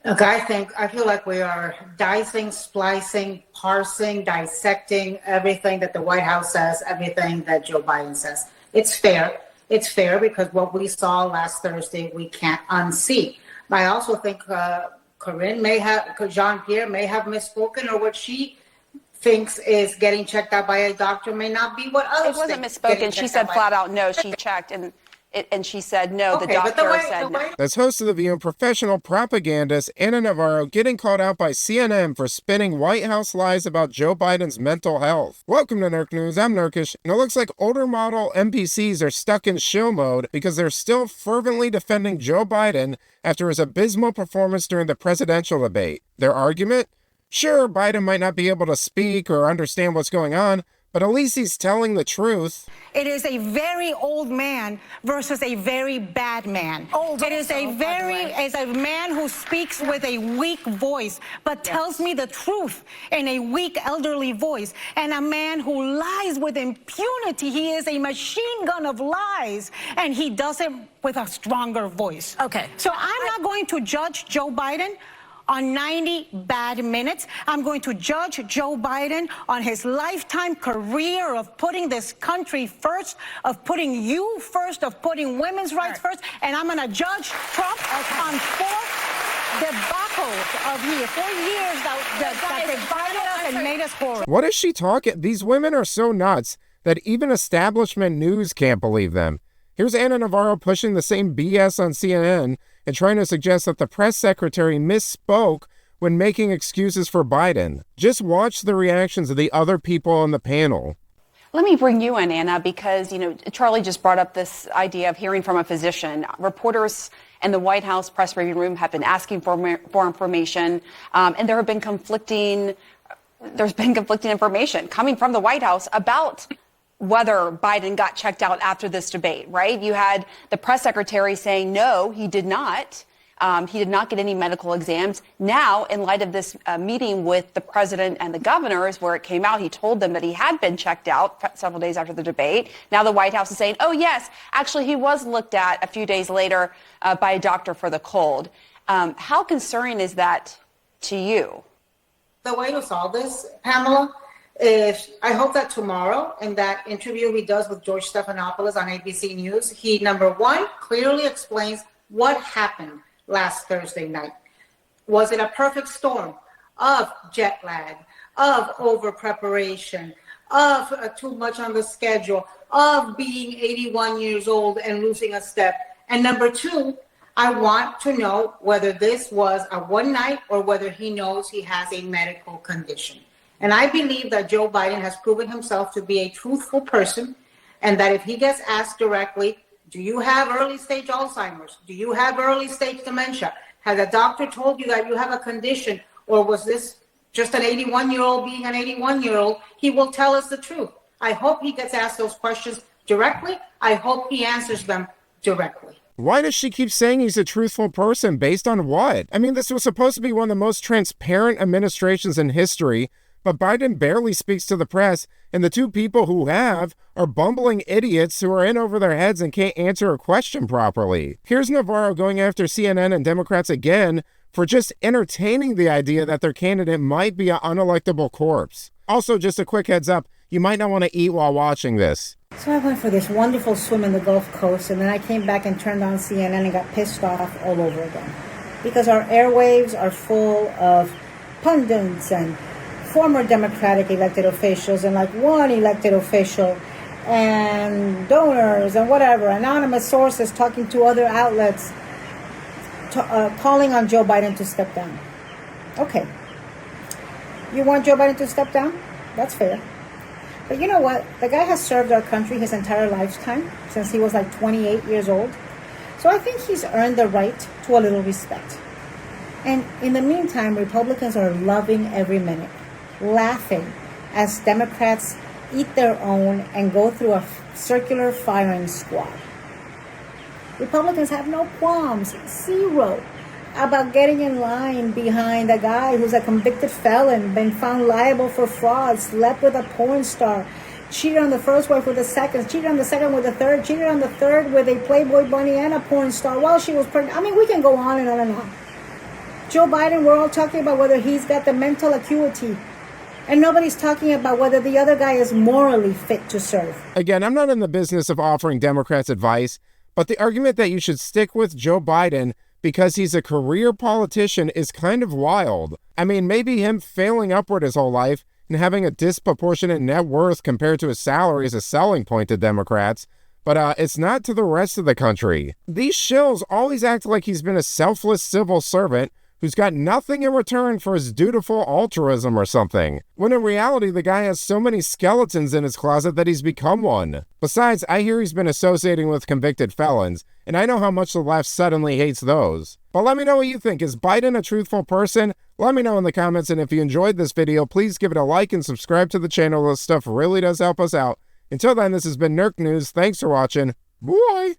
Look, I feel like we are dicing, splicing, parsing, dissecting everything that the White House says, everything that Joe Biden says. It's fair. It's fair because what we saw last Thursday, we can't unsee. I also think Jean-Pierre may have misspoken, or what she thinks is getting checked out by a doctor may not be what others think. It wasn't misspoken. She said flat out no. She checked and she said no. The doctor said no. As host of The View, professional propagandist Ana Navarro getting called out by CNN for spinning White House lies about Joe Biden's mental health. Welcome to Nerk News. I'm Nerkish, and it looks like older model NPCs are stuck in shill mode because they're still fervently defending Joe Biden after his abysmal performance during the presidential debate. Their argument? Sure, Biden might not be able to speak or understand what's going on, but at least he's telling the truth. It is a very old man versus a very bad man. It is a man who speaks with a weak voice, but tells me the truth in a weak elderly voice, and a man who lies with impunity. He is a machine gun of lies, and he does it with a stronger voice. Okay. So I'm not going to judge Joe Biden on 90 bad minutes. I'm going to judge Joe Biden on his lifetime career of putting this country first, of putting you first, of putting women's rights first, and I'm going to judge Trump on 4 debacles of 4 years that divided us and made us horrible. What is she talking? These women are so nuts that even establishment news can't believe them. Here's Ana Navarro pushing the same BS on CNN and trying to suggest that the press secretary misspoke when making excuses for Biden. Just watch the reactions of the other people on the panel. Let me bring you in, Anna, because, Charlie just brought up this idea of hearing from a physician. Reporters in the White House press briefing room have been asking for more information, and there's been conflicting information coming from the White House about whether Biden got checked out after this debate, right? You had the press secretary saying, no, he did not. He did not get any medical exams. Now, in light of this meeting with the president and the governors, where it came out, he told them that he had been checked out several days after the debate. Now the White House is saying, oh, yes, actually, he was looked at a few days later by a doctor for the cold. How concerning is that to you? The way to solve this, Pamela, is I hope that tomorrow in that interview he does with George Stephanopoulos on ABC News, he, number one, clearly explains what happened last Thursday night. Was it a perfect storm of jet lag, of over preparation, of too much on the schedule, of being 81 years old and losing a step? And number two, I want to know whether this was a one night or whether he knows he has a medical condition. And I believe that Joe Biden has proven himself to be a truthful person, and that if he gets asked directly, do you have early stage Alzheimer's? Do you have early stage dementia? Has a doctor told you that you have a condition, or was this just an 81-year-old being an 81-year-old? He will tell us the truth. I hope he gets asked those questions directly. I hope he answers them directly. Why does she keep saying he's a truthful person? Based on what? I mean, this was supposed to be one of the most transparent administrations in history, but Biden barely speaks to the press, and the two people who have are bumbling idiots who are in over their heads and can't answer a question properly. Here's Navarro going after CNN and Democrats again for just entertaining the idea that their candidate might be an unelectable corpse. Also, just a quick heads up, you might not want to eat while watching this. So I went for this wonderful swim in the Gulf Coast, and then I came back and turned on CNN and got pissed off all over again. Because our airwaves are full of pundits and former Democratic elected officials and like one elected official and donors and whatever, anonymous sources talking to other outlets, calling on Joe Biden to step down. Okay. You want Joe Biden to step down? That's fair. But you know what? The guy has served our country his entire lifetime, since he was like 28 years old. So I think he's earned the right to a little respect. And in the meantime, Republicans are loving every minute, laughing as Democrats eat their own and go through a circular firing squad. Republicans have no qualms, zero, about getting in line behind a guy who's a convicted felon, been found liable for fraud, slept with a porn star, cheated on the first wife with the second, cheated on the second with the third, cheated on the third with a Playboy bunny and a porn star while she was pregnant. I mean, we can go on and on and on. Joe Biden, we're all talking about whether he's got the mental acuity. And nobody's talking about whether the other guy is morally fit to serve. Again, I'm not in the business of offering Democrats advice, but the argument that you should stick with Joe Biden because he's a career politician is kind of wild. I mean, maybe him failing upward his whole life and having a disproportionate net worth compared to his salary is a selling point to Democrats, but it's not to the rest of the country. These shills always act like he's been a selfless civil servant who's got nothing in return for his dutiful altruism or something, when in reality the guy has so many skeletons in his closet that he's become one. Besides, I hear he's been associating with convicted felons, and I know how much the left suddenly hates those. But let me know what you think. Is Biden a truthful person? Let me know in the comments, and if you enjoyed this video, please give it a like and subscribe to the channel. This stuff really does help us out. Until then, this has been Nerk News. Thanks for watching. Bye!